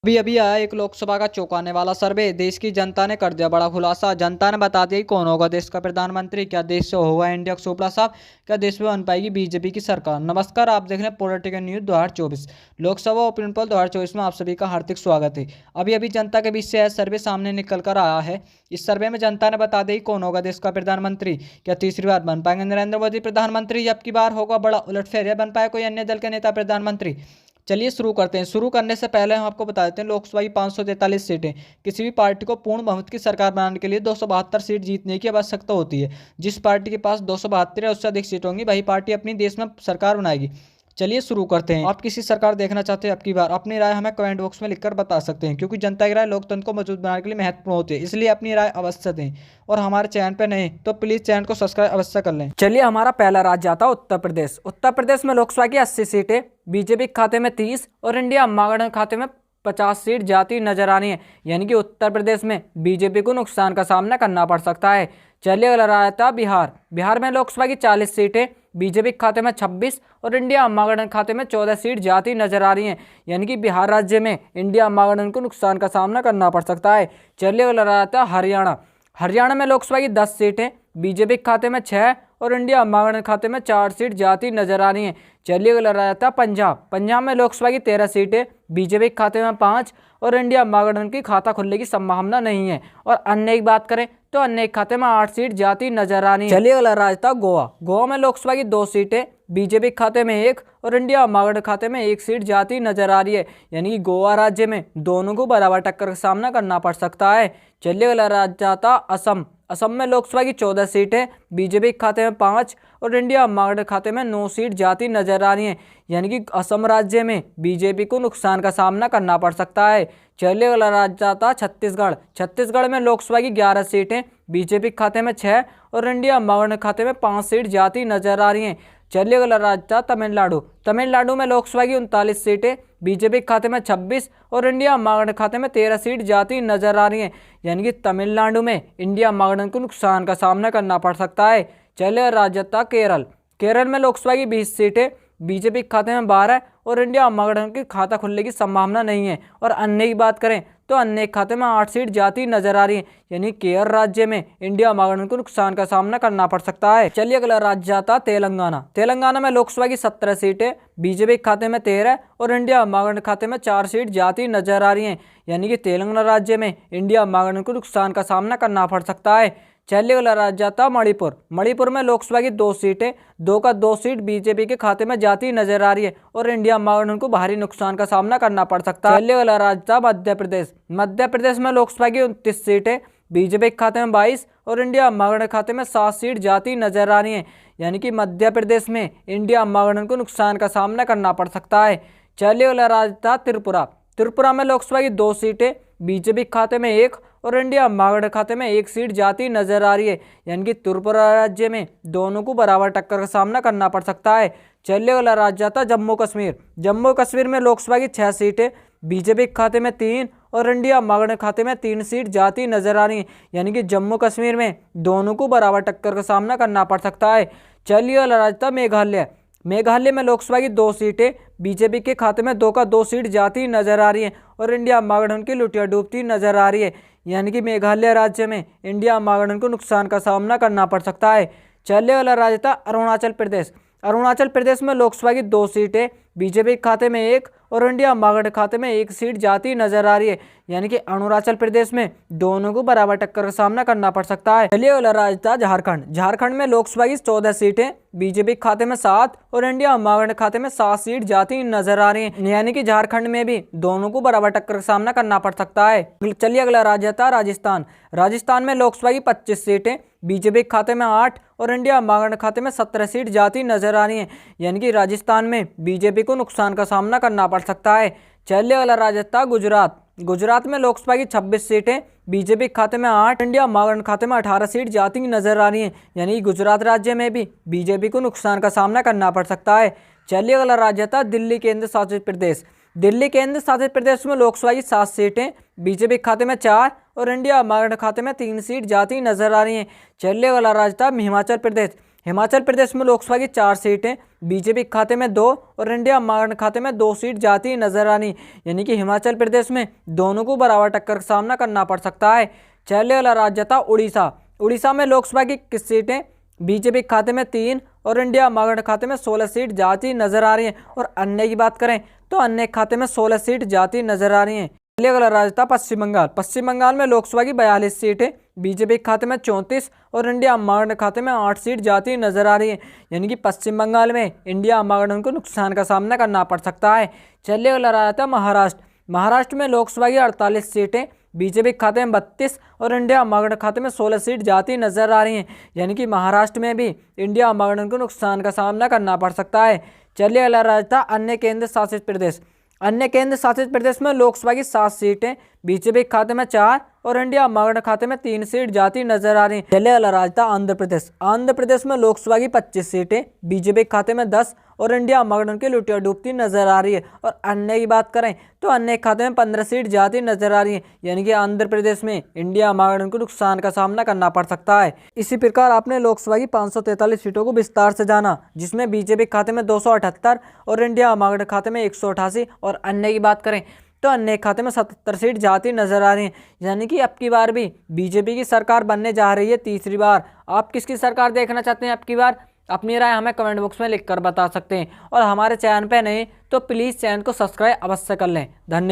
अभी अभी आया एक लोकसभा का चौंकाने वाला सर्वे। देश की जनता ने कर दिया बड़ा खुलासा। जनता ने बता दिया कि कौन होगा देश का प्रधानमंत्री। क्या देश से होगा इंडिया का सुपड़ा साहब? क्या देश में बन पाएगी बीजेपी की सरकार? नमस्कार, आप देख रहे हैं political news 2024 Lok Sabha opinion poll 2024 में आप सभी का हार्दिक स्वागत है। अभी अभी जनता के बीच से यह सर्वे सामने निकल कर आया है। इस सर्वे में जनता ने बता दी कौन होगा देश का प्रधानमंत्री। क्या तीसरी बार बन पाएंगे नरेंद्र मोदी प्रधानमंत्री? अब की बार होगा बड़ा उलटफेर, या बन पाए कोई अन्य दल के नेता प्रधानमंत्री? चलिए शुरू करते हैं। शुरू करने से पहले हम आपको बता देते हैं लोकसभा की 543 सीटें। किसी भी पार्टी को पूर्ण बहुमत की सरकार बनाने के लिए 272 सीट जीतने की आवश्यकता होती है। जिस पार्टी के पास 272 या उससे अधिक सीट होंगी वही पार्टी अपनी देश में सरकार बनाएगी। चलिए शुरू करते हैं। आप किसी सरकार देखना चाहते हैं अब की बार? अपनी राय हमें कमेंट बॉक्स में लिखकर बता सकते हैं, क्योंकि जनता की राय लोकतंत्र को मजबूत बनाने के लिए महत्वपूर्ण होती है। इसलिए अपनी राय अवश्य दें, और हमारे चैनल पर नए तो प्लीज चैनल को सब्सक्राइब अवश्य कर लें। चलिए, हमारा पहला राज्य आता है उत्तर प्रदेश। उत्तर प्रदेश में लोकसभा की 80 सीटें, बीजेपी के खाते में 30 और इंडिया महागठबंधन के खाते में 50 सीट जाती नजर आ रही है। यानी कि उत्तर प्रदेश में बीजेपी को नुकसान का सामना करना पड़ सकता है। चलिए अगला राज्य था बिहार। बिहार में लोकसभा की 40 सीटें, बीजेपी के खाते में 26 और इंडिया महागठबंधन के खाते में 14 सीट जाती नजर आ रही हैं। यानी कि बिहार राज्य में इंडिया महागठबंधन को नुकसान का सामना करना पड़ सकता है। चलिए अगला राज्य था हरियाणा। हरियाणा में लोकसभा की 10 सीटें, बीजेपी के खाते में 6 और इंडिया महागठबंधन खाते में 4 सीट जाती नजर आ रही हैं। चलिए अगला राज्य था पंजाब। पंजाब में लोकसभा की 13 सीटें, बीजेपी के खाते में 5 और इंडिया महागठबंधन की खाता खुलने की संभावना नहीं है। और अन्य की बात करें तो अन्य के खाते में 8 सीट जाती नजर आ रही है। चलिए अगला राज्य था गोवा। गोवा में लोकसभा की 2 सीटें, बीजेपी के खाते में 1 और इंडिया महागठबंधन खाते में 1 सीट जाती नजर आ रही है। यानी कि गोवा राज्य में दोनों को बराबर टक्कर का सामना करना पड़ सकता है। चलिए अगला राज्य आता असम। असम में लोकसभा की 14 सीटें, बीजेपी के खाते में 5 और इंडिया महागठबंधन खाते में 9 सीट जाती नजर आ रही हैं। यानी कि असम राज्य में बीजेपी को नुकसान का सामना करना पड़ सकता है। चलिए अगला राज्य आता छत्तीसगढ़। छत्तीसगढ़ में लोकसभा की 11 सीटें, बीजेपी के खाते में 6 और इंडिया महागठबंधन खाते में 5 सीट जाती नजर आ रही हैं। चलिए अगला राज्य था तमिलनाडु। तमिलनाडु में लोकसभा की 39 सीटें, बीजेपी के खाते में 26 और इंडिया महागठबंधन खाते में 13 सीट जाती नजर आ रही हैं। यानी कि तमिलनाडु में इंडिया महागठबंधन को नुकसान का सामना करना पड़ सकता है। चलिए राज्य था केरल। केरल में लोकसभा की 20 सीटें, बीजेपी के खाते में 12 और इंडिया महागठबंधन की खाता खुलने की संभावना नहीं है। और अन्य की बात करें तो अन्य के खाते में 8 सीट जाती नजर आ रही है। यानी केरल राज्य में इंडिया महागठबंधन को नुकसान का सामना करना पड़ सकता है। चलिए अगला राज्य आता तेलंगाना। तेलंगाना में लोकसभा की 17 सीटें, बीजेपी के खाते में 13 और इंडिया महागठबंधन खाते में 4 सीट जाती नजर आ रही हैं। यानी कि तेलंगाना राज्य में इंडिया महागठबंधन को नुकसान का सामना करना पड़ सकता है। चलिए अगला राज्य आता मणिपुर। मणिपुर में लोकसभा की 2 सीटें, 2 का 2 सीट बीजेपी के खाते में जाती नजर आ रही है और इंडिया महागठबंधन को भारी नुकसान का सामना करना पड़ सकता है। चलिए अगला राज्य था मध्य प्रदेश। मध्य प्रदेश में लोकसभा की 29 सीटें, बीजेपी के खाते में 22 और इंडिया महागठबंधन खाते में 7 सीट जाती नजर आ रही है। यानी कि मध्य प्रदेश में इंडिया महागठबंधन को नुकसान का सामना करना पड़ सकता है। चलिए अगला राज्य था त्रिपुरा। त्रिपुरा में लोकसभा की 2 सीटें, बीजेपी के खाते में 1 और इंडिया महागठबंधन खाते में 1 सीट जाती नजर आ रही है। यानी कि त्रिपुरा राज्य में दोनों को बराबर टक्कर का सामना करना पड़ सकता है। चलिए अगला राज्य आता जम्मू कश्मीर। जम्मू कश्मीर में लोकसभा की 6 सीटें, बीजेपी के खाते में 3 और इंडिया महागठबंधन खाते में 3 सीट जाती नजर आ रही है। यानी कि जम्मू कश्मीर में दोनों को बराबर टक्कर का सामना करना पड़ सकता है। चलिए अगला राज्य था मेघालय। मेघालय में लोकसभा की 2 सीटें, बीजेपी के खाते में 2 का 2 सीट जाती नजर आ रही है और इंडिया महागठबंधन की लुटिया डूबती नजर आ रही है। यानी कि मेघालय राज्य में इंडिया महागठबंधन को नुकसान का सामना करना पड़ सकता है। चलिए अगला राज्य था अरुणाचल प्रदेश। अरुणाचल प्रदेश में लोकसभा की 2 सीटें, बीजेपी के खाते में 1 और इंडिया महागठबंधन खाते में 1 सीट जाती नजर आ रही है। यानी कि अरुणाचल प्रदेश में दोनों को बराबर टक्कर का सामना करना पड़ सकता है। चलिए अगला राज्य था झारखंड। झारखंड में लोकसभा की 14 सीटें, बीजेपी के खाते में 7 और इंडिया महागठबंधन खाते में 7 सीट जाती नजर आ रही है। यानी कि झारखंड में भी दोनों को बराबर टक्कर का सामना करना पड़ सकता है। चलिए अगला राज्य था राजस्थान। राजस्थान में लोकसभा की 25 सीटें, बीजेपी के खाते में 8 और इंडिया महागठबंधन खाते में 17 सीट जाती नजर आ रही है। यानी कि राजस्थान में बीजेपी को नुकसान का सामना करना पड़ सकता है। चलिए अगला राज्य था गुजरात। गुजरात में लोकसभा की 26 सीटें, बीजेपी के खाते में 8, इंडिया महागठबंधन खाते में 18 सीट जाती नजर आ रही है। यानी कि गुजरात राज्य में भी बीजेपी को नुकसान का सामना करना पड़ सकता है। चलिए अगला राज्य था दिल्ली केंद्र शासित प्रदेश। दिल्ली केंद्र शासित प्रदेश में लोकसभा की 7 सीटें, बीजेपी के खाते में 4 और इंडिया महागठबंधन खाते में 3 सीट जाती नजर आ रही हैं। चलिए अगला राज्य था हिमाचल प्रदेश। हिमाचल प्रदेश में लोकसभा की 4 सीटें, बीजेपी के खाते में 2 और इंडिया महागठबंधन खाते में 2 सीट जाती नजर आनी। यानी कि हिमाचल प्रदेश में दोनों को बराबर टक्कर का सामना करना पड़ सकता है। चलिए अगला राज्य था उड़ीसा। उड़ीसा में लोकसभा की किस सीटें बीजेपी के खाते में 3 और इंडिया महागठबंधन खाते में 16 सीट जाती नजर आ रही हैं। और अन्य की बात करें तो अन्य के खाते में 16 सीट जाती नजर आ रही हैं। अगला राज्य था पश्चिम बंगाल। पश्चिम बंगाल में लोकसभा की 42 सीटें बीजेपी के खाते में 34 और इंडिया महागठबंधन खाते में 8 सीट जाती नजर आ रही है। यानी कि पश्चिम बंगाल में इंडिया महागठबंधन को नुकसान का सामना करना पड़ सकता है। चलिए अगला राज्य था महाराष्ट्र। महाराष्ट्र में लोकसभा की 48 सीटें बीजेपी के खाते में 32 और इंडिया महागठबंधन खाते में 16 सीट जाती नजर आ रही हैं। यानी कि महाराष्ट्र में भी इंडिया महागठबंधन को नुकसान का सामना करना पड़ सकता है। चलिए अगला राज्य था अन्य केंद्र शासित प्रदेश। अन्य केंद्र शासित प्रदेश में लोकसभा की 7 सीटें बीजेपी के खाते में 4 और इंडिया महागठबंधन खाते में 3 सीट जाती नजर आ रही हैं। चलिए अगला राज्य था आंध्र प्रदेश। आंध्र प्रदेश में लोकसभा की 25 सीटें बीजेपी के खाते में 10 और इंडिया महागठबंधन की लुटिया डूबती नजर आ रही है। और अन्य की बात करें तो अन्य के खाते में 15 सीट जाती नजर आ रही है। यानी कि आंध्र प्रदेश में इंडिया महागठबंधन को नुकसान का सामना करना पड़ सकता है। इसी प्रकार आपने लोकसभा की 543 सीटों को विस्तार से जाना, जिसमें बीजेपी के खाते में 278 और इंडिया महागठबंधन खाते में 188 और अन्य की बात करें तो अन्य खाते में 77 सीट जाती नजर आ रही हैं। यानी कि अब की बार भी बीजेपी की सरकार बनने जा रही है तीसरी बार। आप किसकी सरकार देखना चाहते हैं अब की बार? अपनी राय हमें कमेंट बॉक्स में लिखकर बता सकते हैं। और हमारे चैनल पे नए तो प्लीज़ चैनल को सब्सक्राइब अवश्य कर लें। धन्यवाद।